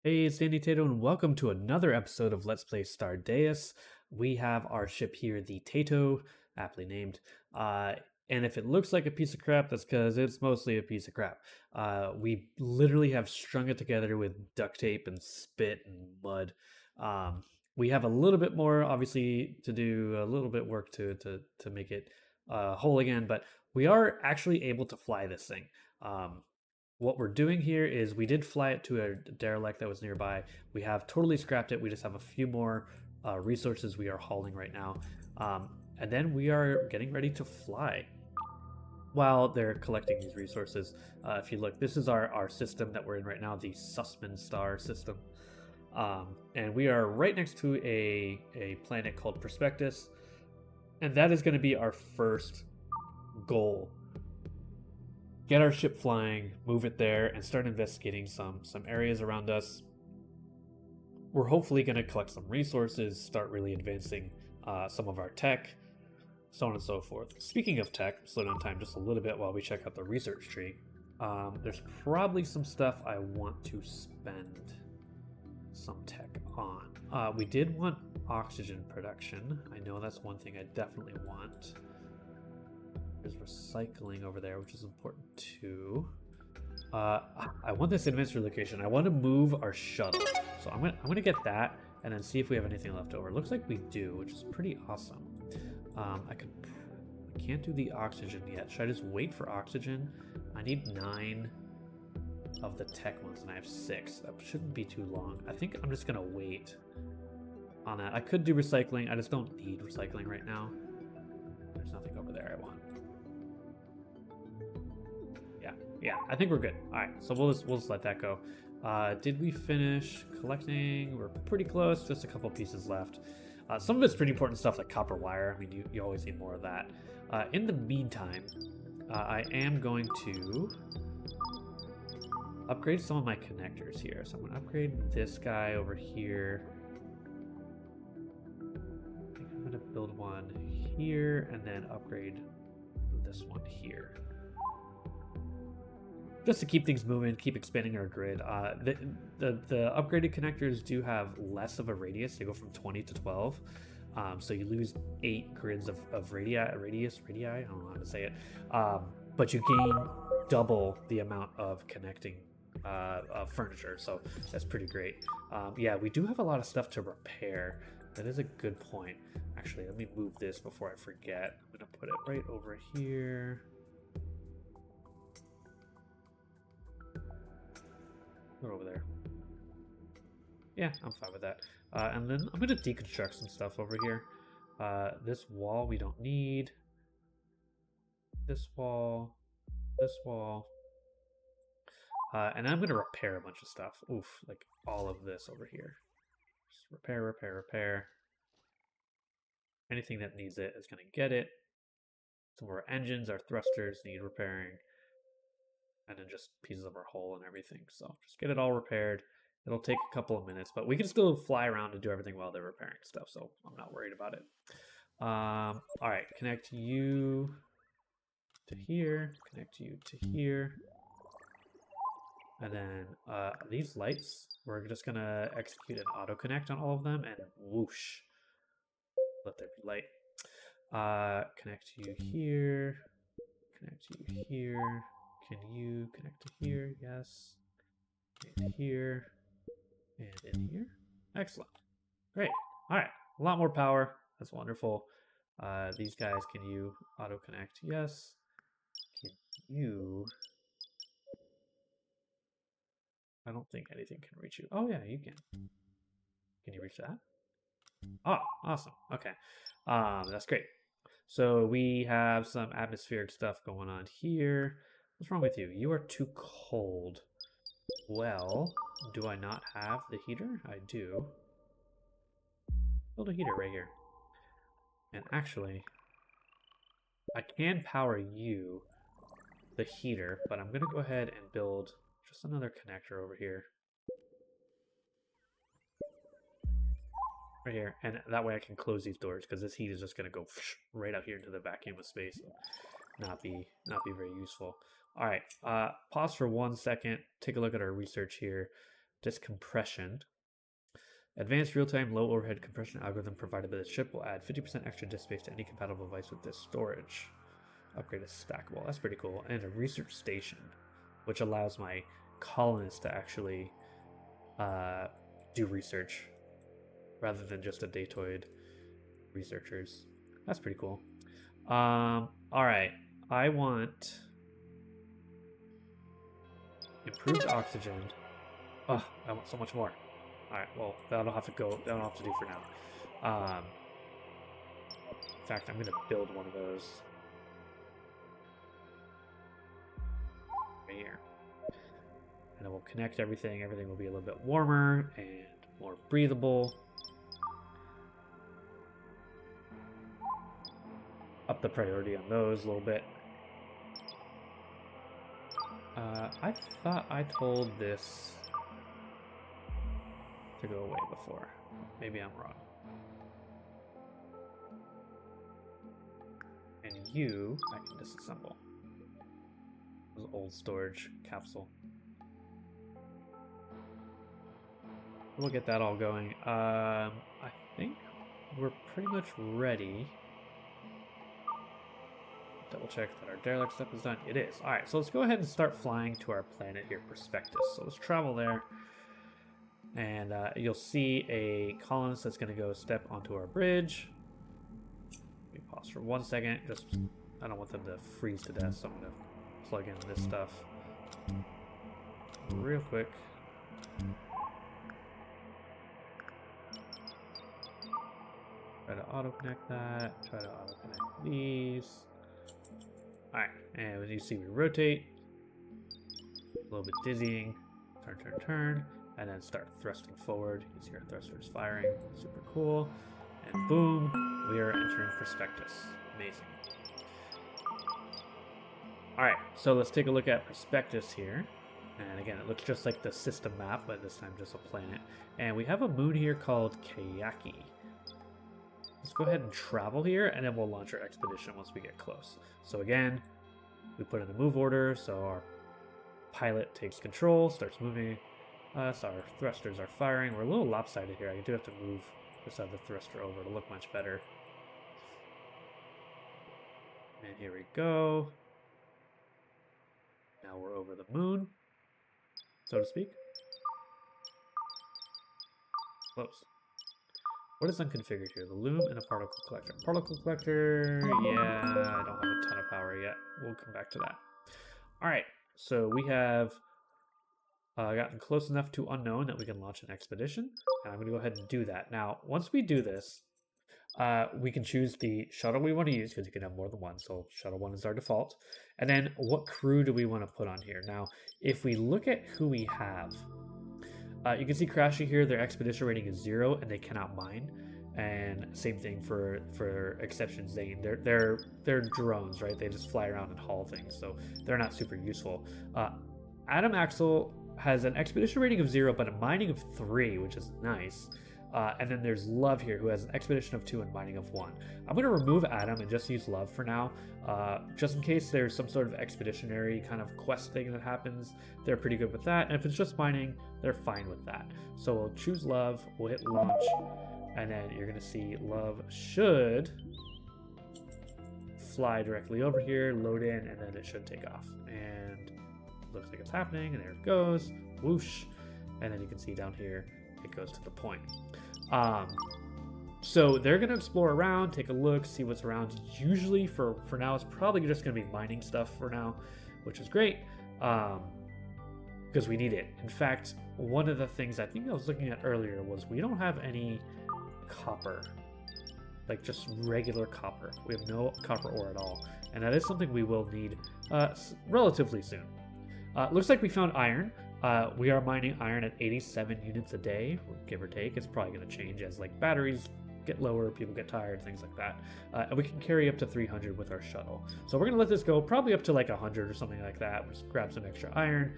Hey, it's Danny Tato, and welcome to another episode of Let's Play Stardeus. We have our ship here, the Tato, aptly named. And if it looks like a piece of crap, that's because it's mostly a piece of crap. We literally have strung it together with duct tape and spit and mud. Um, we have a little bit more, obviously, to do, a little bit work to make it whole again, but we are actually able to fly this thing. What we're doing here is we did fly it to a derelict that was nearby. We have totally scrapped it. We just have a few more resources we are hauling right now. And then we are getting ready to fly. While they're collecting these resources, if you look, this is our system that we're in right now, the Sussman star system. And we are right next to a planet called Prospectus. And that is going to be our first goal. Get our ship flying, move it there, and start investigating some areas around us. We're hopefully going to collect some resources, start really advancing some of our tech, so on and so forth. Speaking of tech, slow down time just a little bit while we check out the research tree. There's probably some stuff I want to spend some tech on. We did want oxygen production. I know that's one thing I definitely want. There's recycling over there, which is important too. I want this inventory location. I want to move our shuttle, so I'm gonna get that and then see if we have anything left over. Looks like we do, which is pretty awesome. I can't do the oxygen yet. Should I just wait for oxygen? I need 9 of the tech ones, and I have 6. That shouldn't be too long. I think I'm just gonna wait on that. I could do recycling. I just don't need recycling right now. There's nothing over there I want. Yeah, I think we're good. All right, so we'll just let that go. Did we finish collecting? We're pretty close. Just a couple pieces left. Some of it's pretty important stuff like copper wire. I mean, you always need more of that. In the meantime, I am going to upgrade some of my connectors here. So I'm going to upgrade this guy over here. I think I'm going to build one here and then upgrade this one here. Just to keep things moving, keep expanding our grid. The upgraded connectors do have less of a radius. They go from 20 to 12. So you lose 8 grids of radius, I don't know how to say it. But you gain double the amount of connecting furniture. So that's pretty great. Yeah, we do have a lot of stuff to repair. That is a good point. Actually, let me move this before I forget. I'm going to put it right over here. Over there. Yeah, I'm fine with that. And then I'm going to deconstruct some stuff over here. This wall we don't need. This wall. This wall. And I'm going to repair a bunch of stuff. Oof, like all of this over here. Just repair, repair, repair. Anything that needs it is going to get it. Some of our engines, our thrusters need repairing. And then just pieces of our hull and everything. So just get it all repaired. It'll take a couple of minutes, but we can still fly around and do everything while they're repairing stuff, so I'm not worried about it. All right, connect you to here, connect you to here. And then these lights, we're just gonna execute an auto connect on all of them and whoosh, let there be light. Connect you here, connect you here. Can you connect to here? Yes. And here. And in here. Excellent. Great. All right. A lot more power. That's wonderful. These guys, can you auto-connect? Yes. Can you... I don't think anything can reach you. Oh, yeah, you can. Can you reach that? Oh, awesome. Okay. That's great. So we have some atmospheric stuff going on here. What's wrong with you? You are too cold. Well, do I not have the heater? I do. Build a heater right here. And actually, I can power you, the heater, but I'm going to go ahead and build just another connector over here. Right here. And that way I can close these doors, because this heat is just going to go right out here into the vacuum of space. Not be very useful. All right, pause for 1 second. Take a look at our research here. disk compression. Advanced real-time low overhead compression algorithm provided by the chip will add 50% extra disk space to any compatible device with this storage. Upgrade is stackable. That's pretty cool. And a research station, which allows my colonists to actually do research rather than just a datoid researchers. That's pretty cool. All right. I want improved oxygen. Oh, I want so much more. All right. Well, that'll have to go. That'll have to do for now. In fact, I'm gonna build one of those right here, and it will connect everything. Everything will be a little bit warmer and more breathable. Up the priority on those a little bit. I thought I told this to go away before. Maybe I'm wrong. And you, I can disassemble. This old storage capsule. We'll get that all going. I think we're pretty much ready. Double check that our derelict stuff is done. It is. Alright, so let's go ahead and start flying to our planet here, Prospectus. So let's travel there. And you'll see a colonist that's going to go step onto our bridge. Let me pause for 1 second. Just, I don't want them to freeze to death, so I'm going to plug in this stuff real quick. Try to auto-connect that. Try to auto-connect these. Alright, and as you see, we rotate. A little bit dizzying. Turn, turn, turn. And then start thrusting forward. You can see our thrusters firing. Super cool. And boom, we are entering Prospectus. Amazing. Alright, so let's take a look at Prospectus here. And again, it looks just like the system map, but this time just a planet. And we have a moon here called Kayaki. Let's go ahead and travel here, and then we'll launch our expedition once we get close. So again, we put in the move order, so our pilot takes control, starts moving. So our thrusters are firing. We're a little lopsided here. I do have to move this other thruster over to look much better. And here we go. Now we're over the moon, so to speak. Close. What is unconfigured here? The loom and a particle collector. Particle collector, yeah, I don't have a ton of power yet. We'll come back to that. All right, so we have gotten close enough to unknown that we can launch an expedition. And I'm going to go ahead and do that. Now, once we do this, we can choose the shuttle we want to use, because you can have more than one. So shuttle 1 is our default. And then what crew do we want to put on here? Now, if we look at who we have, you can see Crashy here, their expedition rating is 0 and they cannot mine. And same thing for Exception Zane. They're drones, right? They just fly around and haul things, so they're not super useful. Adam Axel has an expedition rating of 0, but a mining of 3, which is nice. And then there's Love here, who has an expedition of 2 and mining of 1. I'm going to remove Adam and just use Love for now, just in case there's some sort of expeditionary kind of quest thing that happens. They're pretty good with that, and if it's just mining, they're fine with that. So we'll choose Love, we'll hit launch, and then you're going to see Love should fly directly over here, load in, and then it should take off. And looks like it's happening, and there it goes, whoosh, and then you can see down here it goes to the point. So they're going to explore around, take a look, see what's around. Usually for now, it's probably just going to be mining stuff for now, which is great, because we need it. In fact, one of the things I think I was looking at earlier was we don't have any copper, like just regular copper. We have no copper ore at all, and that is something we will need relatively soon. Looks like we found iron. We are mining iron at 87 units a day, give or take. It's probably going to change as like batteries get lower, people get tired, things like that. And we can carry up to 300 with our shuttle. So we're going to let this go probably up to like 100 or something like that. We'll just grab some extra iron.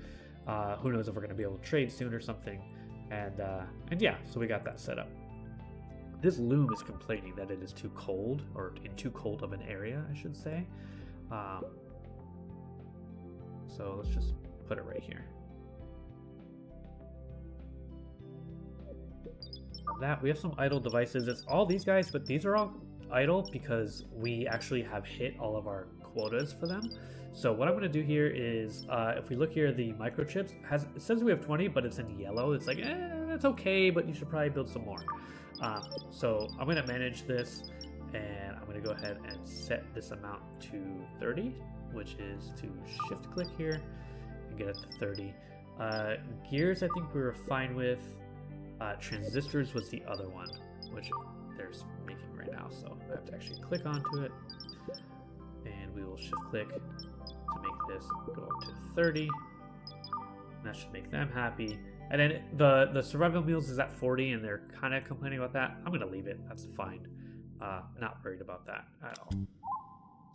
Who knows if we're going to be able to trade soon or something. And yeah, so we got that set up. This loom is complaining that it is too cold, or in too cold of an area, I should say. So let's just put it right here. that. We have some idle devices. It's all these guys, but these are all idle because we actually have hit all of our quotas for them. So what I'm going to do here is, if we look here, the microchips, it says we have 20, but it's in yellow. It's like, that's okay, but you should probably build some more. So I'm going to manage this, and I'm going to go ahead and set this amount to 30, which is to shift click here and get it to 30. Gears, I think we were fine with. Transistors was the other one, which they're making right now, so I have to actually click onto it, and we will shift click to make this go up to 30. And that should make them happy. And then the survival meals is at 40, and they're kind of complaining about that. I'm gonna leave it. That's fine. Not worried about that at all.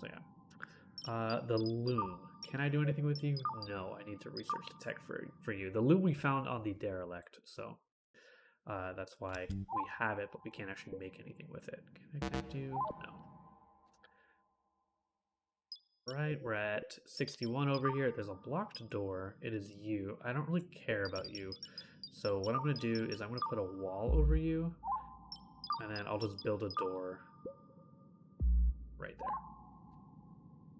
So yeah. The loom. Can I do anything with you? No, I need to research the tech for you. The loom we found on the derelict, so that's why we have it, but we can't actually make anything with it. Can I connect you? No. Right, we're at 61 over here. There's a blocked door. It is you. I don't really care about you. So what I'm going to do is I'm going to put a wall over you, and then I'll just build a door right there.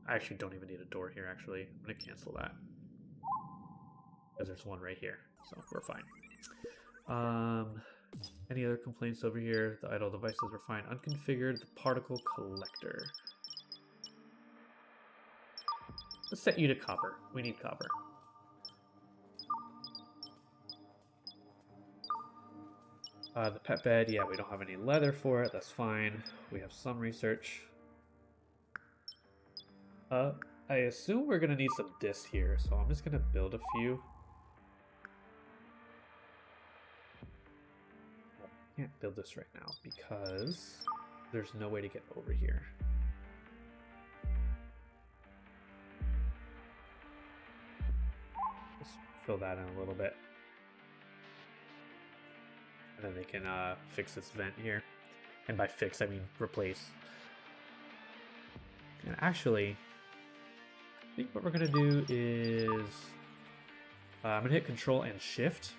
I actually don't even need a door here, actually. I'm going to cancel that, because there's one right here, so we're fine. Any other complaints over here? The idle devices are fine. Unconfigured, the particle collector. Let's set you to copper. We need copper. The pet bed, yeah, we don't have any leather for it. That's fine. We have some research. I assume we're gonna need some discs here, so I'm just gonna build a few. I can't build this right now because there's no way to get over here. Just fill that in a little bit. And then they can fix this vent here. And by fix, I mean replace. And actually, I think what we're going to do is I'm going to hit Control and Shift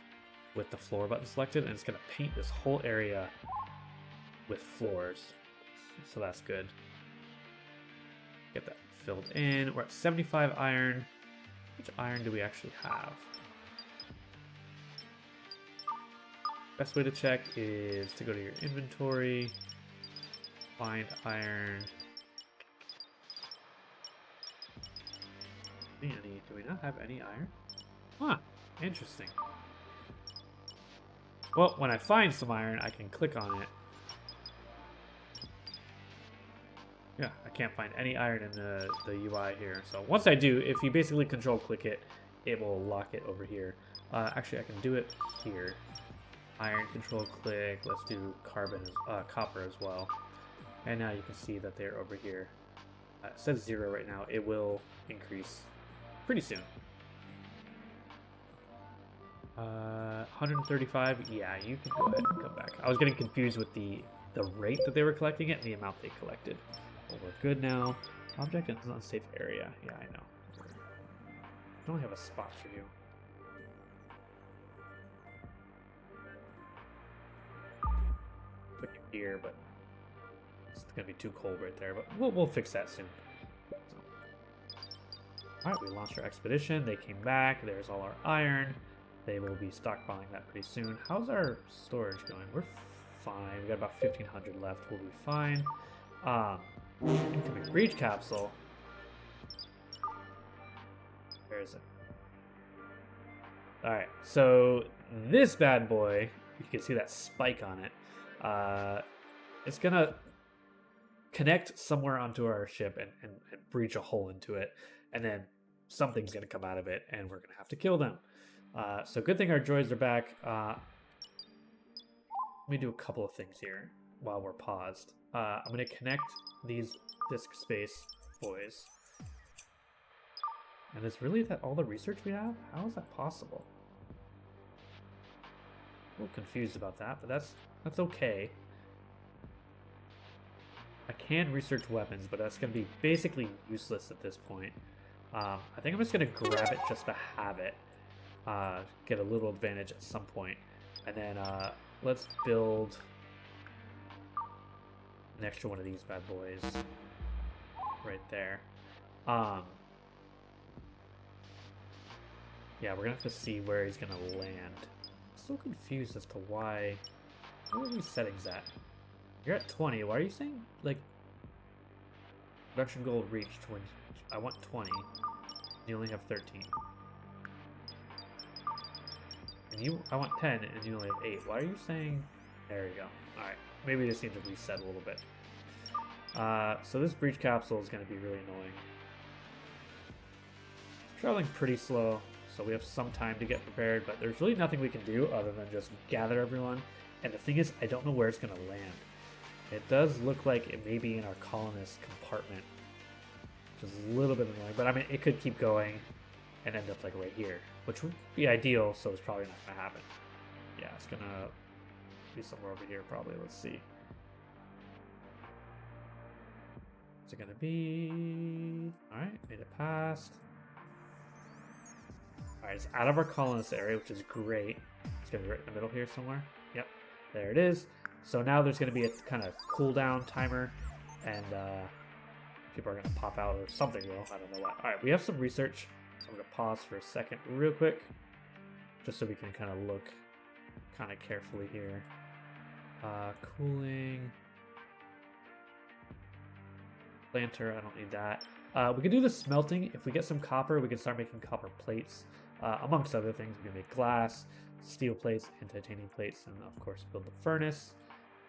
with the floor button selected, and it's going to paint this whole area with floors. So that's good. Get that filled in. We're at 75 iron. Which iron do we actually have? Best way to check is to go to your inventory, find iron. Do we not have any iron? Huh, interesting. Well, when I find some iron, I can click on it. Yeah, I can't find any iron in the UI here. So once I do, if you basically control click it, it will lock it over here. Actually, I can do it here. Iron, control click. Let's do copper as well. And now you can see that they're over here. It says 0 right now. It will increase pretty soon. 135. Yeah, you can go ahead and come back. I was getting confused with the rate that they were collecting it and the amount they collected. But we're good now. Object in an unsafe area. Yeah, I know. I don't have a spot for you. Put you here, but it's gonna be too cold right there. But we'll fix that soon. So. All right, we launched our expedition. They came back. There's all our iron. They will be stockpiling that pretty soon. How's our storage going? We're fine. We got about 1,500 left. We'll be fine. Incoming breach capsule. Where is it? All right. So this bad boy, you can see that spike on it. It's gonna connect somewhere onto our ship and breach a hole into it, and then something's gonna come out of it, and we're gonna have to kill them. So good thing our droids are back. Let me do a couple of things here while we're paused. I'm going to connect these disk space boys. And is really that all the research we have? How is that possible? A little confused about that, but that's okay. I can research weapons, but that's going to be basically useless at this point. I think I'm just going to grab it just to have it. Get a little advantage at some point. And then let's build an extra one of these bad boys right there. Yeah, we're gonna have to see where he's gonna land. I'm so confused as to why. What are these settings at? You're at 20. Why are you saying like production goal reached when I want 20? You only have 13. And I want 10 and you only have 8. Why are you saying? There you go. Alright. Maybe this needs to reset a little bit. So this breach capsule is going to be really annoying. It's traveling pretty slow, so we have some time to get prepared, but there's really nothing we can do other than just gather everyone. And the thing is, I don't know where it's going to land. It does look like it may be in our colonist compartment, which is a little bit annoying, but I mean, it could keep going and end up like right here, which would be ideal, so it's probably not going to happen. Yeah, it's going to be somewhere over here probably. Let's see. Is it going to be... Alright, made it past. Alright, it's out of our colonist area, which is great. It's going to be right in the middle here somewhere. Yep, there it is. So now there's going to be a kind of cooldown timer, and people are going to pop out or something will. I don't know what. Alright, we have some research. So I'm going to pause for a second real quick, just so we can kind of look kind of carefully here. Cooling. Planter, I don't need that. We can do the smelting. If we get some copper, we can start making copper plates. Amongst other things, we can make glass, steel plates, and titanium plates, and of course build the furnace,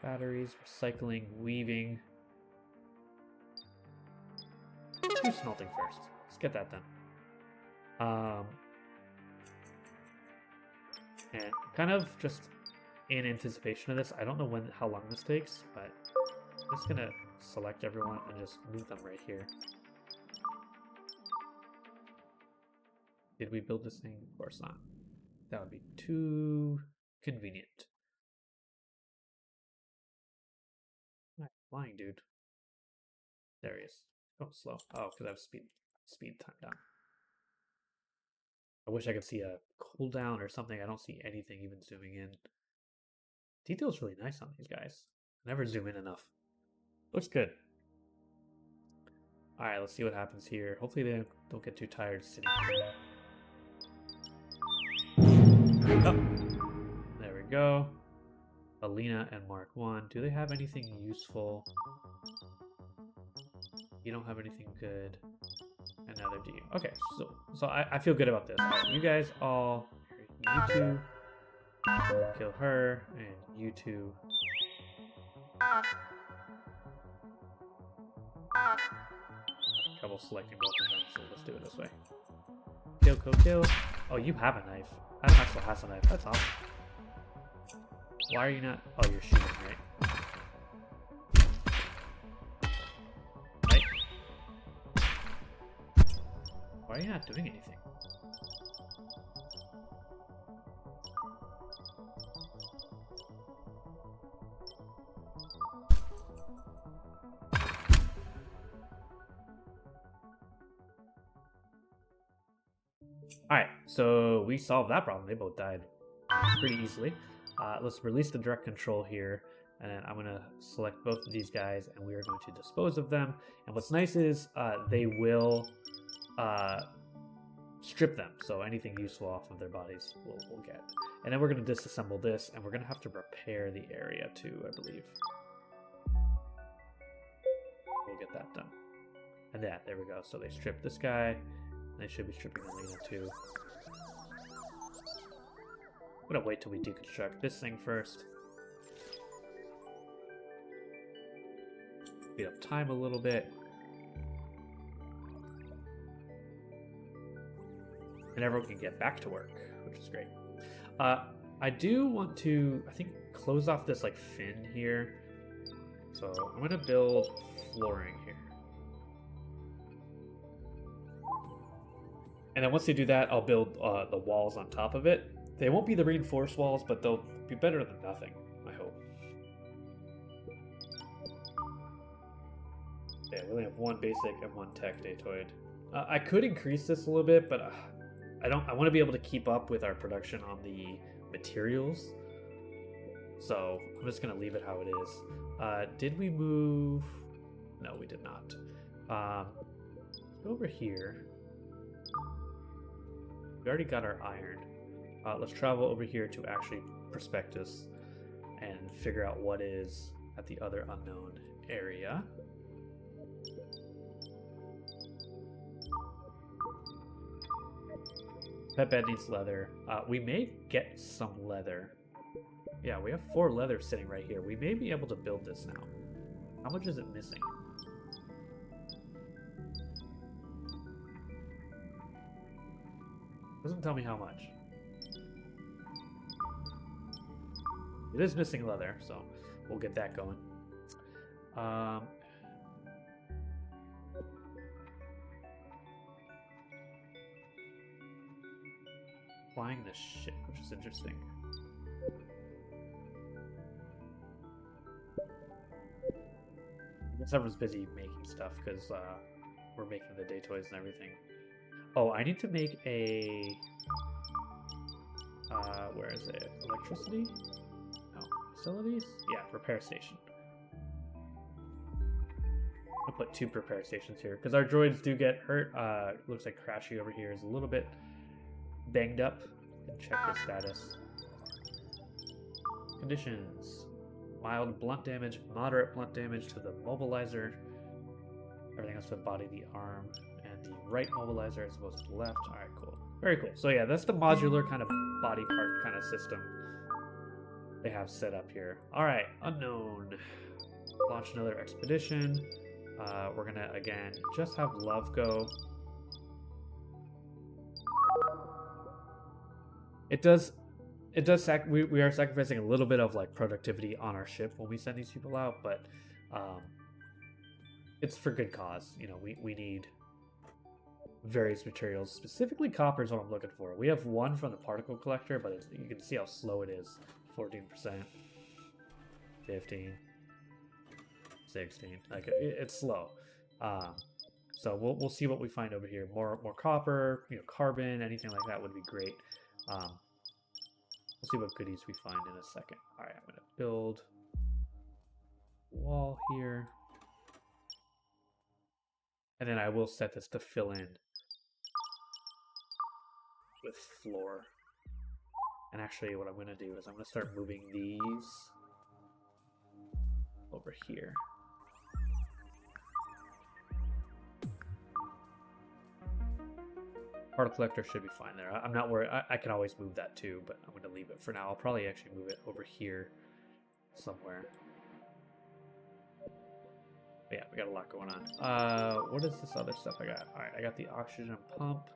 batteries, recycling, weaving. Let's do smelting first. Let's get that done. And kind of just in anticipation of this, I don't know how long this takes, but I'm just gonna select everyone and just move them right here. Did we build this thing? Of course not. That would be too convenient. Alright, flying dude. There he is. Oh, slow. Oh, because I have speed time down. I wish I could see a cooldown or something. I don't see anything even zooming in. Detail's really nice on these guys. I never zoom in enough. Looks good. Alright, let's see what happens here. Hopefully they don't get too tired sitting here. Oh, there we go. Alina and Mark 1. Do they have anything useful? You don't have anything good. And neither do you. Okay, so I feel good about this. Right, you guys all... You two... Kill her, and you two... Trouble selecting both of them, so let's do it this way. Kill, kill, kill. Oh, you have a knife. Adam actually has a knife. That's awesome. Why are you not... Oh, you're shooting, right? Right? Why are you not doing anything? Alright, so we solved that problem. They both died pretty easily. Let's release the direct control here, and then I'm going to select both of these guys, and we are going to dispose of them. And what's nice is they will strip them, so anything useful off of their bodies we'll get. And then we're going to disassemble this, and we're going to have to repair the area too, I believe. We'll get that done. And yeah, there we go. So they stripped this guy. They should be stripping Alina too. I'm gonna wait till we deconstruct this thing first. Speed up time a little bit. And everyone can get back to work, which is great. I do want to, I think, close off this like fin here. So I'm gonna build flooring here. And then once they do that, I'll build the walls on top of it. They won't be the reinforced walls, but they'll be better than nothing, I hope. Okay, we only have one basic and one tech datoid. I could increase this a little bit, but I want to be able to keep up with our production on the materials. So I'm just gonna leave it how it is. Did we move? No, we did not. Let's go over here. We already got our iron. Let's travel over here to actually Prospectus and figure out what is at the other unknown area. Pet bed needs leather. We may get some leather. Yeah, we have 4 leather sitting right here. We may be able to build this now. How much is it missing? Doesn't tell me how much. It is missing leather, so we'll get that going. Flying the ship, which is interesting. I guess everyone's busy making stuff because we're making the day toys and everything. Oh, I need to make a... where is it? Electricity? No. Facilities? Yeah, repair station. I'll put 2 repair stations here because our droids do get hurt. Looks like Crashy over here is a little bit banged up. Check his status. Conditions. Mild blunt damage, moderate blunt damage to the mobilizer. Everything else to the body, the arm, and the right mobilizer as opposed to the left. Alright, cool. Very cool. So yeah, that's the modular kind of body part kind of system they have set up here. Alright, unknown. Launch another expedition. We're gonna, again, just have Love go. We are sacrificing a little bit of like productivity on our ship when we send these people out, but it's for good cause. You know, we need various materials. Specifically copper is what I'm looking for. We have 1 from the particle collector, but you can see how slow it is. 14%, 15, 16. Like it's slow. So we'll see what we find over here. More copper, you know, carbon, anything like that would be great. We'll see what goodies we find in a second. All right, I'm gonna build a wall here, and then I will set this to fill in with floor. And actually, what I'm gonna do is I'm gonna start moving these over here. Particle collector should be fine there. I'm not worried. I can always move that too, but I'm going to leave it for now. I'll probably actually move it over here somewhere. But yeah, we got a lot going on. What is this other stuff I got? All right, I got the oxygen pump.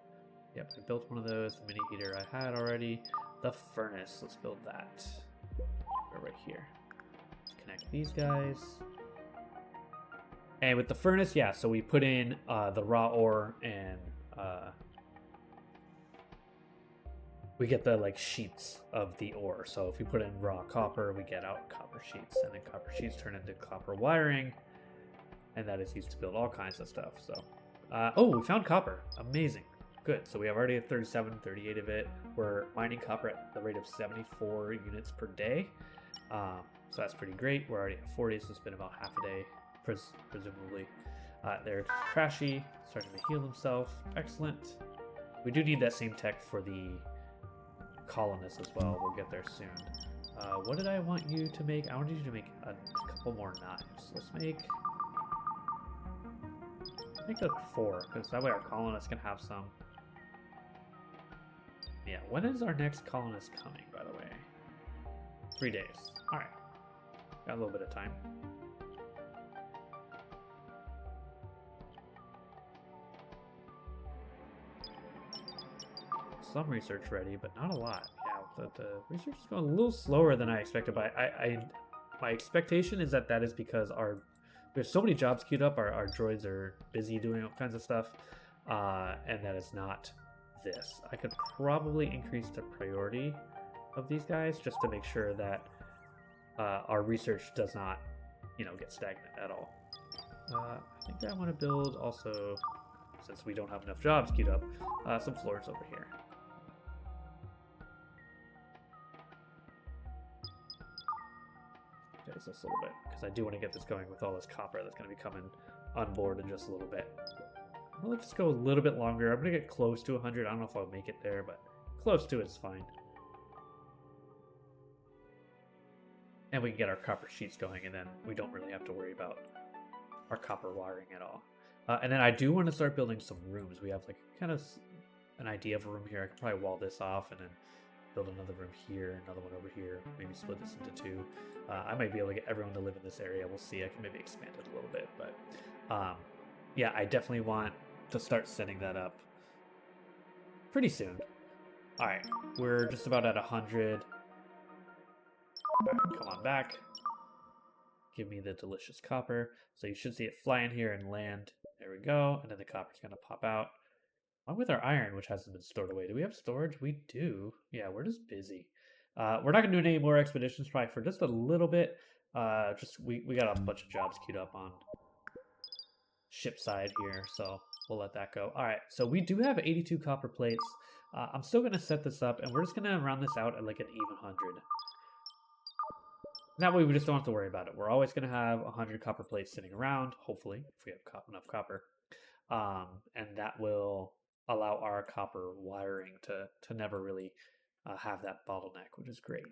Yep, I built one of those. The mini heater I had already. The furnace, let's build that. Right here. Let's connect these guys. And with the furnace, yeah, so we put in the raw ore and we get the like sheets of the ore. So if we put in raw copper, we get out copper sheets, and then copper sheets turn into copper wiring, and that is used to build all kinds of stuff. So, oh, we found copper. Amazing. Good. So we have already 37, 38 of it. We're mining copper at the rate of 74 units per day. So that's pretty great. We're already at 40, so it's been about half a day, presumably. There's Crashy, starting to heal himself. Excellent. We do need that same tech for the colonists as well. We'll get there soon. What did I want you to make? I wanted you to make a couple more knives. Let's make like 4, because that way our colonists can have some. Yeah, when is our next colonist coming, by the way? 3 days. Alright. Got a little bit of time. Some research ready, but not a lot. Yeah, the research is going a little slower than I expected, but my expectation is that is because we have so many jobs queued up, our droids are busy doing all kinds of stuff, and that is not this. I could probably increase the priority of these guys just to make sure that our research does not, get stagnant at all. I think I want to build also, since we don't have enough jobs queued up, some floors over here. guys just a little bit, because I do want to get this going with all this copper that's going to be coming on board in just a little bit. Let's just go a little bit longer. I'm going to get close to 100. I don't know if I'll make it there, but close to it's fine. And we can get our copper sheets going, and then we don't really have to worry about our copper wiring at all. And then I do want to start building some rooms. We have like kind of an idea of a room here. I could probably wall this off and then build another room here, another one over here, maybe split this into two. I might be able to get everyone to live in this area. We'll see. I can maybe expand it a little bit, but yeah, I definitely want to start setting that up pretty soon. All right, we're just about at 100. All right, come on back. Give me the delicious copper. So you should see it fly in here and land. There we go. And then the copper's going to pop out. Along with our iron, which hasn't been stored away. Do we have storage? We do. Yeah, we're just busy. We're not going to do any more expeditions probably for just a little bit. We got a bunch of jobs queued up on ship side here, so we'll let that go. All right, so we do have 82 copper plates. I'm still going to set this up, and we're just going to round this out at like an even 100. That way we just don't have to worry about it. We're always going to have 100 copper plates sitting around, hopefully, if we have enough copper. And that will allow our copper wiring to never really have that bottleneck, which is great.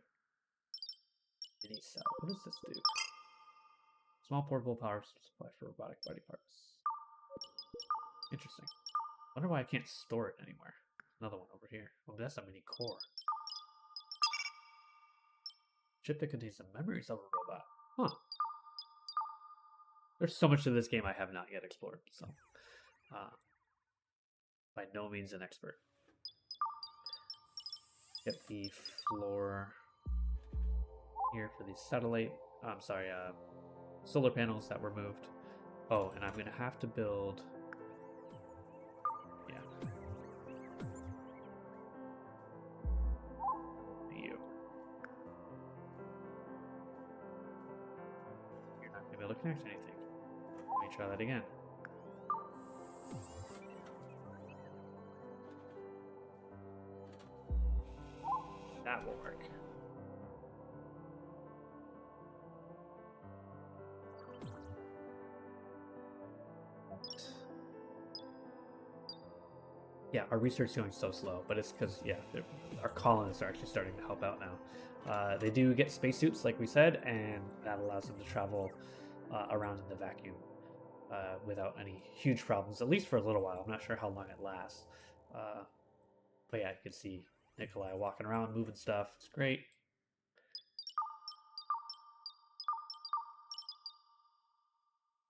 Mini cell. What does this do? Small portable power supply for robotic body parts. Interesting. Wonder why I can't store it anywhere. Another one over here. Oh, that's a mini core. Chip that contains the memories of a robot. Huh. There's so much to this game I have not yet explored, so by no means an expert. Get the floor here for these satellite. I'm sorry, solar panels that were moved. Oh, and I'm gonna have to build. Yeah. You. You're not gonna be able to connect to anything. Let me try that again. That will work. Yeah, our research is going so slow, but it's because, yeah, our colonists are actually starting to help out now. They do get spacesuits, like we said, and that allows them to travel around in the vacuum without any huge problems, at least for a little while. I'm not sure how long it lasts. But yeah, you can see Nikolai walking around, moving stuff. It's great.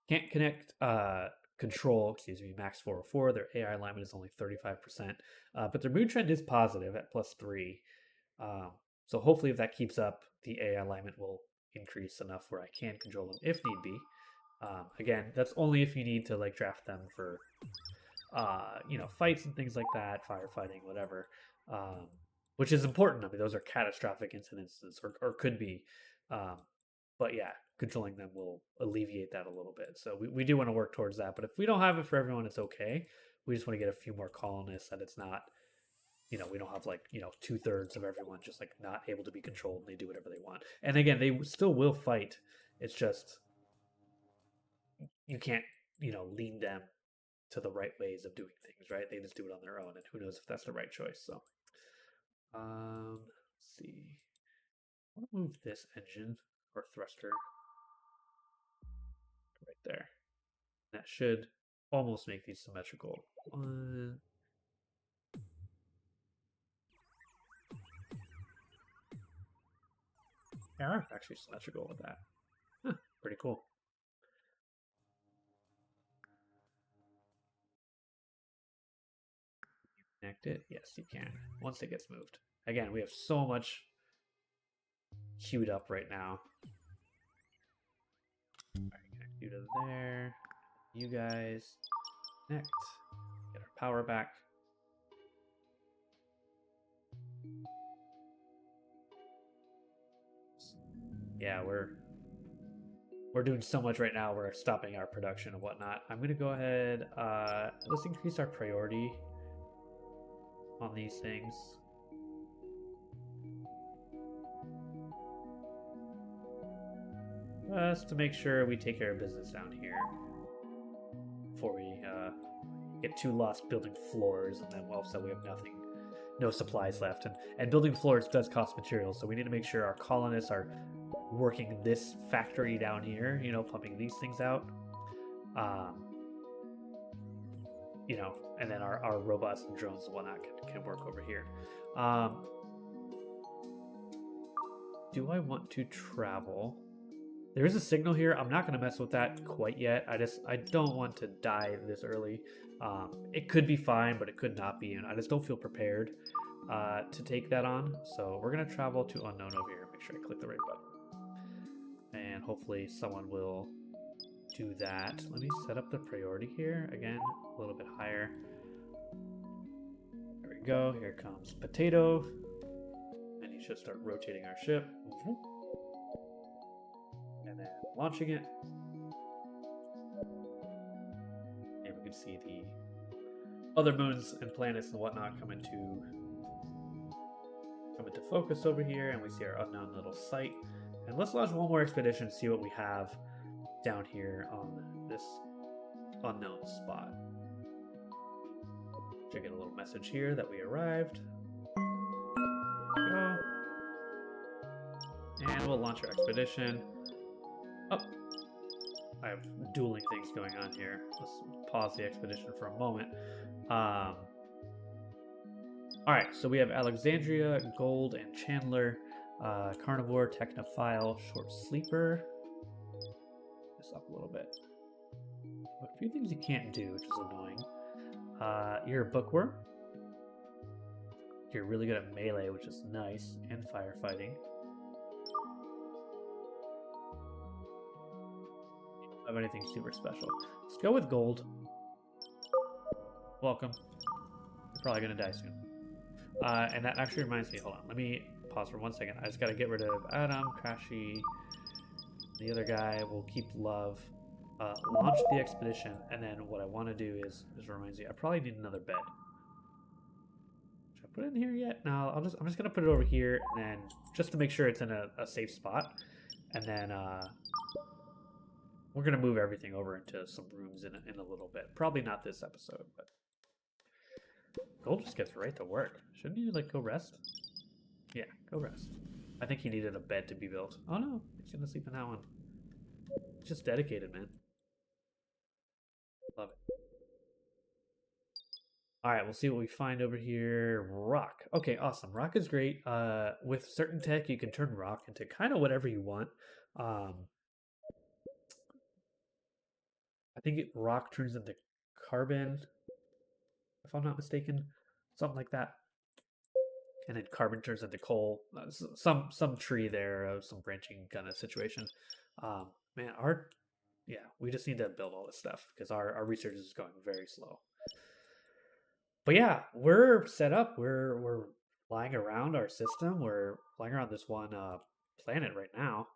Can't connect control, max 404. Their AI alignment is only 35%. But their mood trend is positive at +3. So hopefully if that keeps up, the AI alignment will increase enough where I can control them if need be. Again, that's only if you need to like draft them for fights and things like that, firefighting, whatever, which is important. I mean, those are catastrophic incidences or could be. But yeah, controlling them will alleviate that a little bit. So we do want to work towards that. But if we don't have it for everyone, it's okay. We just want to get a few more colonists that it's not, we don't have like, 2/3 of everyone just like not able to be controlled and they do whatever they want. And again, they still will fight. It's just, you can't, lean them to the right ways of doing things, right? They just do it on their own, and who knows if that's the right choice. So, let's see. I'll move this engine or thruster right there. That should almost make these symmetrical. One. They are actually symmetrical with that. Huh, pretty cool. Connect it? Yes, you can. Once it gets moved. Again, we have so much queued up right now. Alright, connect you to there. You guys. Connect. Get our power back. Yeah, we're doing so much right now. We're stopping our production and whatnot. I'm gonna go ahead. Let's increase our priority on these things. just to make sure we take care of business down here before we get too lost building floors, and then all of a sudden we have nothing, no supplies left. And building floors does cost materials, so we need to make sure our colonists are working this factory down here, you know, pumping these things out. You know, and then our robots and drones and whatnot can work over here. Do I want to travel? There is a signal here. I'm not going to mess with that quite yet. I don't want to die this early. It could be fine, but it could not be, and I just don't feel prepared to take that on. So we're going to travel to unknown over here. Make sure I click the right button. And hopefully someone will do that. Let me set up the priority here. Again, a little bit higher. There we go. Here comes Potato. And he should start rotating our ship. And then launching it. And we can see the other moons and planets and whatnot come into focus over here. And we see our unknown little site. And let's launch one more expedition, see what we have down here on this unknown spot. Should get a little message here that we arrived. Go. And we'll launch our expedition. Oh, I have dueling things going on here. Let's pause the expedition for a moment. Alright, so we have Alexandria, Gold, and Chandler. Carnivore, Technophile, Short Sleeper. This up a little bit. A few things you can't do, which is annoying. You're a bookworm. You're really good at melee, which is nice, and firefighting. You don't have anything super special. Let's go with Gold. Welcome. You're probably gonna die soon. And that actually reminds me, hold on, let me pause for 1 second. I just gotta get rid of Adam, Trashy, the other guy. We'll keep Love. Launch the expedition, and then what I want to do is reminds me, I probably need another bed. Should I put it in here yet? No, I'm just gonna put it over here, and then just to make sure it's in a safe spot, and then we're gonna move everything over into some rooms in a little bit. Probably not this episode, but Gold just gets right to work. Shouldn't you like go rest? Yeah, go rest. I think he needed a bed to be built. Oh no, he's gonna sleep in that one. Just dedicated, man. Love it. All right, we'll see what we find over here. Rock. Okay, awesome. Rock is great. With certain tech, you can turn rock into kind of whatever you want. I think rock turns into carbon, if I'm not mistaken, something like that. And then carbon turns into coal. Some tree there, some branching kind of situation. Man, we just need to build all this stuff because our research is going very slow. But yeah, we're set up. We're flying around our system. We're flying around this one planet right now.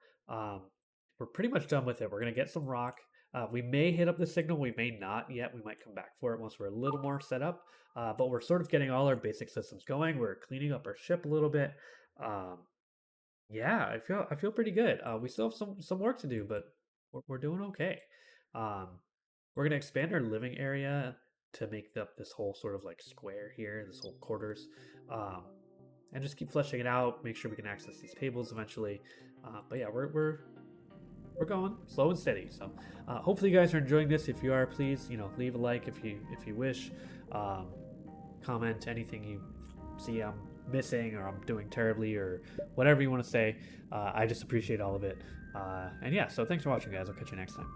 We're pretty much done with it. We're gonna get some rock. We may hit up the signal. We may not yet. We might come back for it once we're a little more set up. But we're sort of getting all our basic systems going. We're cleaning up our ship a little bit. Yeah, I feel pretty good. We still have some work to do, but we're doing okay. We're gonna expand our living area to make up this whole sort of like square here, this whole quarters, and just keep fleshing it out. Make sure we can access these tables eventually. But yeah, we're going slow and steady. So hopefully you guys are enjoying this. If you are, please leave a like if you wish. Comment anything you see I'm missing or I'm doing terribly or whatever you want to say. I just appreciate all of it. And yeah, so thanks for watching, guys. I'll catch you next time.